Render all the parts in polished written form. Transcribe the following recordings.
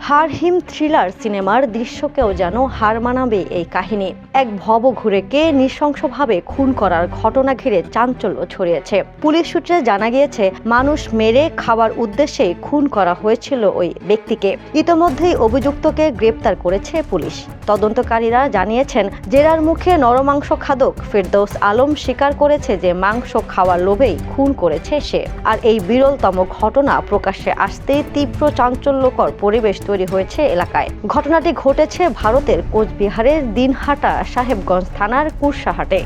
হাড়হিম thriller সিনেমার দৃশ্যকেও যেন হার মানাবে এই কাহিনী। এক ভবঘুরেকে নৃশংসভাবে খুন করার ঘটনা ঘিরে চাঞ্চল্য ছড়িয়েছে। পুলিশ সূত্রে জানা গিয়েছে, মানুষ মেরে খাওয়ার উদ্দেশ্যেই খুন করা হয়েছিল ওই ব্যক্তিকে। ইতোমধ্যেই অভিযুক্তকে গ্রেপ্তার করেছে পুলিশ। তদন্তকারীরা জানিয়েছেন, জেরার মুখে নরমাংস খাদক ফেরদৌস আলম স্বীকার করেছে যে মাংস খাওয়ার লোভেই খুন করেছে সে। আর এই বিরলতম ঘটনা প্রকাশ্যে আসতেই তীব্র চাঞ্চল্যকর পরিবেশ তৈরি হয়েছে এলাকায়। ঘটনাটি ঘটেছে ভারতের কোচবিহারের দিনহাটা সাহেবগঞ্জ থানার কুরসাহাটে।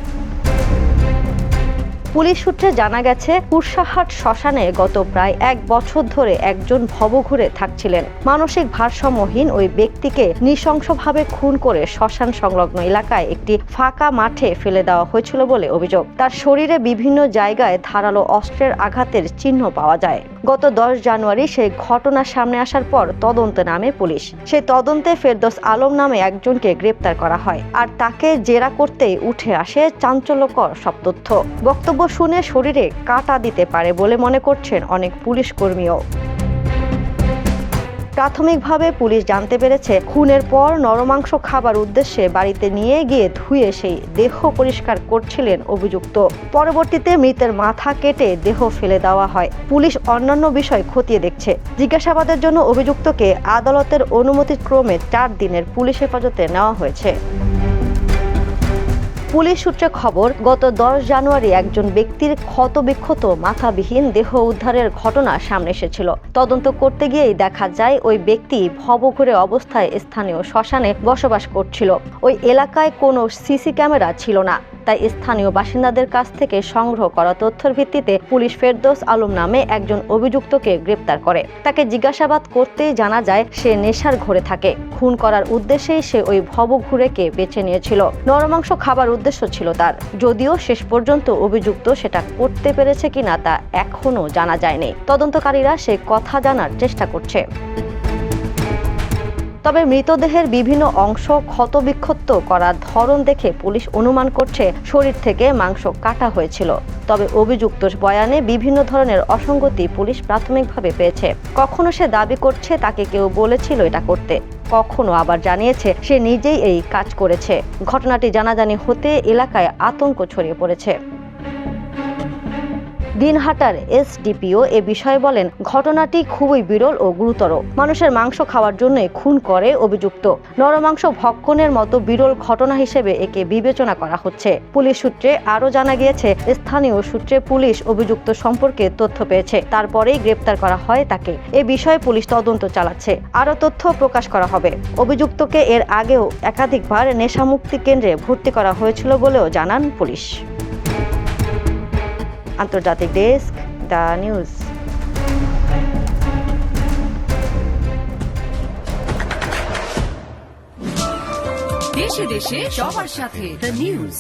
পুলিশ সূত্রে জানা গেছে, কুরসাহাট শ্মশানে গত প্রায় 1 বছর ধরে একজন ভবঘুরে থাকছিলেন। মানসিক ভারসাম্যহীন ওই ব্যক্তিকে নৃশংসভাবে খুন করে শ্মশান সংলগ্ন এলাকায় একটি ফাঁকা মাঠে ফেলে দেওয়া হয়েছিল বলে অভিযোগ। তার শরীরে বিভিন্ন জায়গায় ধারালো অস্ত্রের আঘাতের চিহ্ন পাওয়া যায়। গত 10 জানুয়ারি সেই ঘটনা সামনে আসার পর তদন্তে নামে পুলিশ। সেই তদন্তে ফেরদৌস আলম নামে একজনকে গ্রেপ্তার করা হয়, আর তাকে জেরা করতেই উঠে আসে চাঞ্চল্যকর সব তথ্য। বক্তব্য শুনে শরীরে কাঁটা দিতে পারে বলে মনে করছেন অনেক পুলিশ কর্মীও। প্রাথমিকভাবে পুলিশ জানতে পেরেছে, খুনের পর নরমাংস খাবার উদ্দেশ্যে বাড়িতে নিয়ে গিয়ে ধুয়ে সেই দেহ পরিষ্কার করছিলেন অভিযুক্ত। পরবর্তীতে মৃতের মাথা কেটে দেহ ফেলে দেওয়া হয়। পুলিশ অন্যান্য বিষয় খতিয়ে দেখছে। জিজ্ঞাসাবাদের জন্য অভিযুক্তকে আদালতের অনুমতিক্রমে 4 দিনের পুলিশ হেফাজতে নেওয়া হয়েছে। পুলিশ সূত্রে খবর, গত 10 জানুয়ারি একজন ব্যক্তির ক্ষতবিক্ষত মাথাবিহীন দেহ উদ্ধারের ঘটনা সামনে এসেছিল। তদন্ত করতে গিয়েই দেখা যায়, ওই ব্যক্তি ভবঘুরে অবস্থায় স্থানীয় শ্মশানে বসবাস করছিল। ওই এলাকায় কোনো সিসি ক্যামেরা ছিল না, তাই স্থানীয় বাসিন্দাদের কাছ থেকে সংগ্রহ করা তথ্যের ভিত্তিতে পুলিশ ফেরদৌস আলম নামে একজন অভিযুক্তকে গ্রেপ্তার করে। তাকে জিজ্ঞাসাবাদ করতেই জানা যায়, সে নেশার ঘরে থাকে। খুন করার উদ্দেশ্যেই সে ওই ভবঘুরেকে বেছে নিয়েছিল। নরমাংস খাবার উদ্দেশ্য ছিল তার। যদিও শেষ পর্যন্ত অভিযুক্ত সেটা করতে পেরেছে কিনা তা এখনো জানা যায়নি। তদন্তকারীরা সে কথা জানার চেষ্টা করছে। তবে মৃতদেহের বিভিন্ন অংশ ক্ষতবিক্ষত করার ধরন দেখে পুলিশ অনুমান করছে শরীর থেকে মাংস কাটা হয়েছিল। তবে অভিযুক্ত বয়ানে বিভিন্ন ধরনের অসঙ্গতি পুলিশ প্রাথমিকভাবে পেয়েছে। কখনো সে দাবি করছে তাকে কেউ বলেছিল এটা করতে, কখনো আবার জানিয়েছে সে নিজেই এই কাজ করেছে। ঘটনাটি জানাজানি হতে এলাকায় আতঙ্ক ছড়িয়ে পড়েছে। দিনহাটার এসডিপিও এ বিষয়ে বলেন, ঘটনাটি খুবই বিরল ও গুরুতর। মানুষের মাংস খাওয়ার জন্য খুন করে অভিযুক্ত। নরমাংস ভক্ষণের মতো বিরল ঘটনা হিসেবে একে বিবেচনা করা হচ্ছে। পুলিশ সূত্রে আরও জানা গিয়েছে, স্থানীয় সূত্রে পুলিশ অভিযুক্ত সম্পর্কে তথ্য পেয়েছে, তারপরেই গ্রেপ্তার করা হয় তাকে। এ বিষয়ে পুলিশ তদন্ত চালাচ্ছে। আরও তথ্য প্রকাশ করা হবে। অভিযুক্তকে এর আগেও একাধিকবার নেশামুক্তি কেন্দ্রে ভর্তি করা হয়েছিল বলেও জানান পুলিশ। আন্তর্জাতিক ডেস্ক, দ্য নিউজ। দেশে দেশে সবার সাথে দ্য নিউজ।